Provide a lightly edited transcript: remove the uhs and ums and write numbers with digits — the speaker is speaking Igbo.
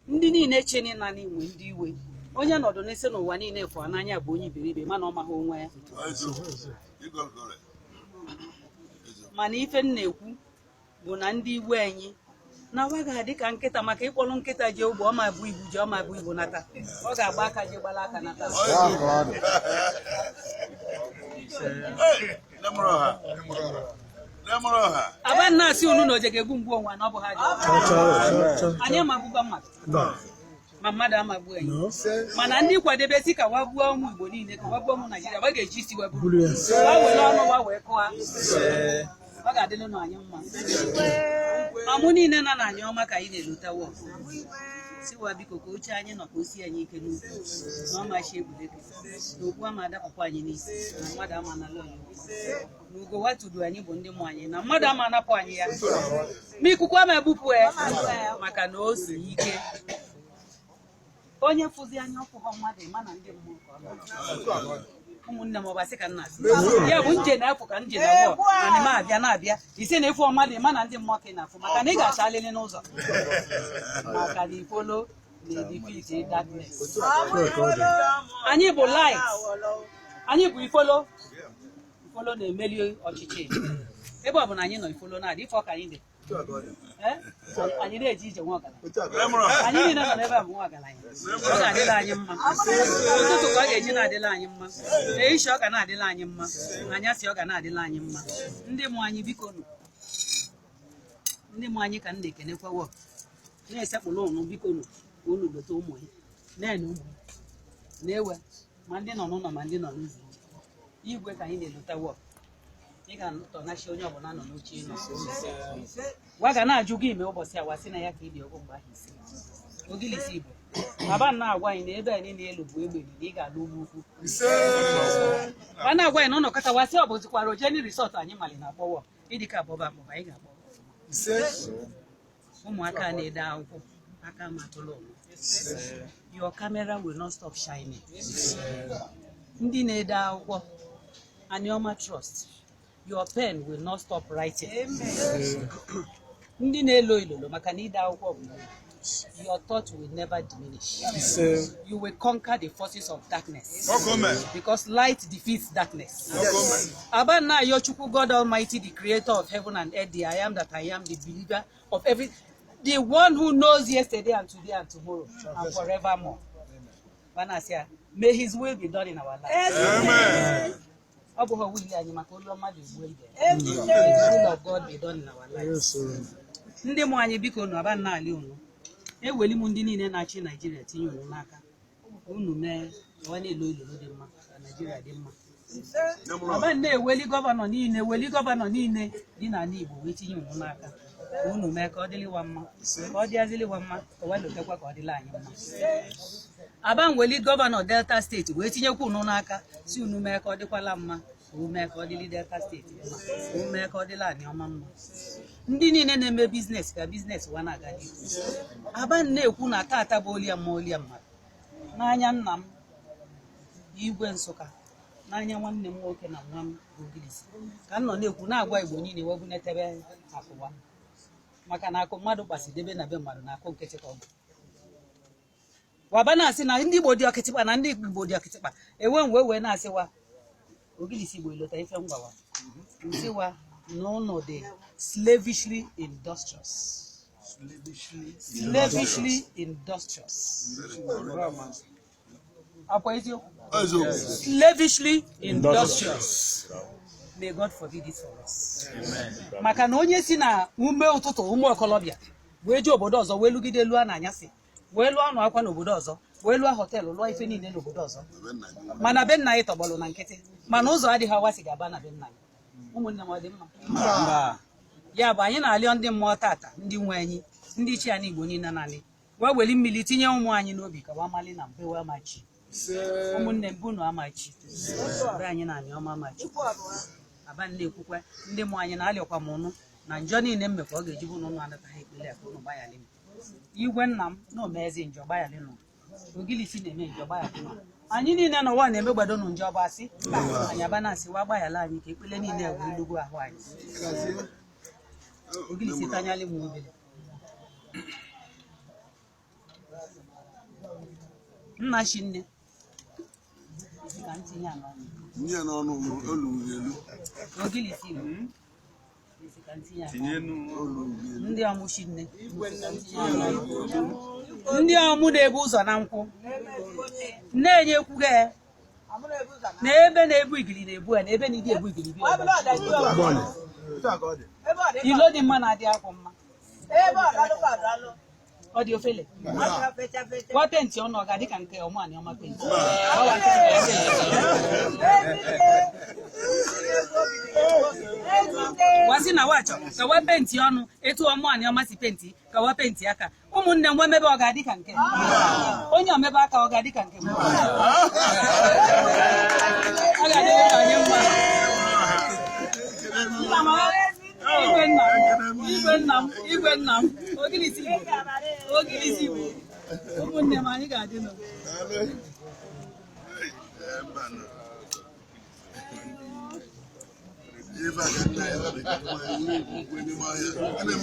ndị niile cheni na n'inwe ndị iwe onye nọdụ n'isi n'ụwa niile fụ n'anya bụ onye iberibe mana ọ maghị onwe ya mana ife m na-ekwu bụ na ndị iwe anyị na wa ga-adị ka nkịta maka ịkpọrọ nkịta ji ogbe ọma bụ ibu ji ọma bụ ibu nata ọ ga-agba aka ji gbala aka nata aba na-asị unu na oje ga-egbu mgbu onwe na ọ bụ ha ji anyị amagbugba mmadụ ma mmadụ amagbu anyị mana ndị kwadebe si ka wagbuo ụmụ Igbo niile ka wagbuo ụmụ Naịjirịa wa ga-eji isi weburu wa were ọnụ wa wee kụwa ọ ga-adịlụ na anyị mma amụ niile na anyị ọma ka anyị na-elotawo siwa biko ka oche anyị nọ ka osi anyị ike n'ukwu na ọmachi egbuleke na okwu ama adapụkwa anyị n'isi na mmadụ ama nala onye na ugo watudu anyị bụ ndị mụ anyị na mmadụ ama anapụ anyị ya ma ikuku ama ebupụ ya maka na o si ike onye fụzi anya ọkụghọ mmadụ mana ndị mmụọ ụmụnne m ọbasị ka nna ya bụ nje na-afụ ka nje na wọ ana m abịa na-abịa isi na ịfụ ọmadụ mana ndị mmụọ ka ị na-afụ maka na ị ga-acha alịlị n'ụzọ maka na ifolo na-edifiti darkness anyị bụ light anyị bụ ifolo na-emeli ọchịchị ebe ọ bụ na anyị nọ ifolo na-adị ife ọka anyị dị anyị na-eji ije nwa ọgaranya anyị niile nọ n'ebe a bụ nwa ọgaranya ọ ga-adịla anyị mma ụtụtụ ka ọ ga-eji na-adịla anyị mma ehicha ọ ga na-adịla anyị mma anyasị ọ ga na-adịla anyị mma ndị mụ anyị biko nụ ndị mụ anyị ka m na-ekenekwawo na-esekpụrụ ụnụ biko nụ ka unu lota ụmụ ya na-ene ụmụ na-ewe ma ndị nọ n'ụlọ ma ndị nọ n'ụzọ igwe ka anyị na-elotawo ị ga-atọnachi onye ọbụla nọ n'oche ịnọ gwa ga na-ajụ gị ime ụbọchị awa sị na ya ka ị dị ọgwụ mgbe ahụ isi ogilisi Igbo baba na-agwa anyị na ebe anyị na-elu bụ egbe na ị ga-ala ugwu ukwu a na-agwa anyị na ụlọ kọta wasị ọ bụzikwara ojeni risọt anyị mali na akpọwọ ịdịka abọba akpọba anyị ga-akpọ ụmụaka na-ede akwụkwọ aka matụlụ your camera will not stop shining ndị na-ede akwụkwọ Anioma Trust your pen will not stop writing. Ndị na-elo ilolo maka na ide akwụkwọ bụ your thought will never diminish. You will conquer the forces of darkness because light defeats darkness. Abana Yochukwu, God Almighty, the creator of heaven and earth, the I am that I am, the believer of every, the one who knows yesterday and today and tomorrow and forevermore. May his will be done in our lives. Amen. The will of God be done in our lives. Ndị mụ anyị biko nụ aba nna ali unu eweli m ndị niile na-achị Naịjirịa tinye unu n'aka unu mee ọwa na-elo ilolo dị mma ka Naịjirịa dị mma aba na-eweli gọvanọ niile dị n'ala Igbo wee tinye unu n'aka ka unu mee ka ọ dịliwa mma ka ọ dịaziliwa mma ka ọ lotekwa ka ọ dịla anyị mma aba nweli gọvanọ Delta steeti wee tinyekwa unu n'aka si unu mee ka ọ dịkwala mma ume ka ọ dịli Delta steeti mma ume ka ọ dịla anyị ọma mma ndị niile na-eme biznes ka biznes wa na-aga n'ihu aba na-ekwu na tata bụ olia mmadụ n'anya nna m Igwe Nsụka n'anya nwanne m nwoke na nwa m Ogilisi ka m nọ na-ekwu na-agwa Igbo niile wee bunetebe akụwa maka na akụ mmadụ gbasidebe na be mmadụ na akụ nkịtị ka ọ bụ waba na-asị na ndị Igbo dị ọkịtịkpa na ndị Igbo dị ọkịtịkpa ewe wee na-asịwa Ogilisi Igbo ilota ife ngwawa nsiwa no dị slavishly industrious slavishly industrious. May God forbid it for us. Maka na onye si na ume ụtụtụ ụmụ okolobịa wee je obodo ọzọ wee lugide lụọ na anyasị wee lụọ anụ akwa n'obodo ọzọ wee lụọ họteelụ lụọ ife niile n'obodo ọzọ mana be nna anyị tọgbọrọ na nkịtị mana ụzọ adịghị awasị ga-aba na be nna anyị ụmụnne m ọ dị mma ya bụ anyị na-alịọ ndị mmụọ tata ndị nwe anyị ndị ichie anyị Igbo niile naanị wee weli mmiri tinye ụmụ anyị n'obi ka wa mali na mbe amachi ụmụnne mbụ na amachi be anyị na Anioma amachi aba na-ekwukwe ndị mụ anyị na-alịọkwa m ụnụ na njọ niile mmekwa ọ ga-eji bụ n'ụnụ anataghị ekpele ka ụnụ gbayalị m Igwe nna m na omezi njọ gbayalị nụ Ogilisi na-eme njọ gbayalị nụ anyị niile n'ụwa na-eme gbado nụ njọ bụ asị anyị aba na-asị wa gbayala anyị ka ekpele niile wee lugwu ahụ anyị Ogilisi tanyalị m obere nna shinne ka ntinye ala nye n'ọnụ olu elu ogilisi ka ntinye ala ndị ọmụ shinne ndị ọmụ na-ebu ụzọ na nkwụ na-enyekwuga na ebe na-ebu igili na-ebu ya na ebe na-edi ebu igili bi ilo dị mma na-adị akwụ mma ọ dị ofele kwa penti ọnụ ọ ga-adị ka nke ọmụanị ọma penti wasị na wachọ ka wa penti ọnụ etu ọmụanị ọma si penti ka wa penti aka ụmụnne m emebe ọ ga-adị ka nke onye omebe aka ọ ga-adị ka nke m ọ ga-adịrị ka onye mma igwe nna m ogilisi Igbo ụmụnne m anyị ga-adị n'oge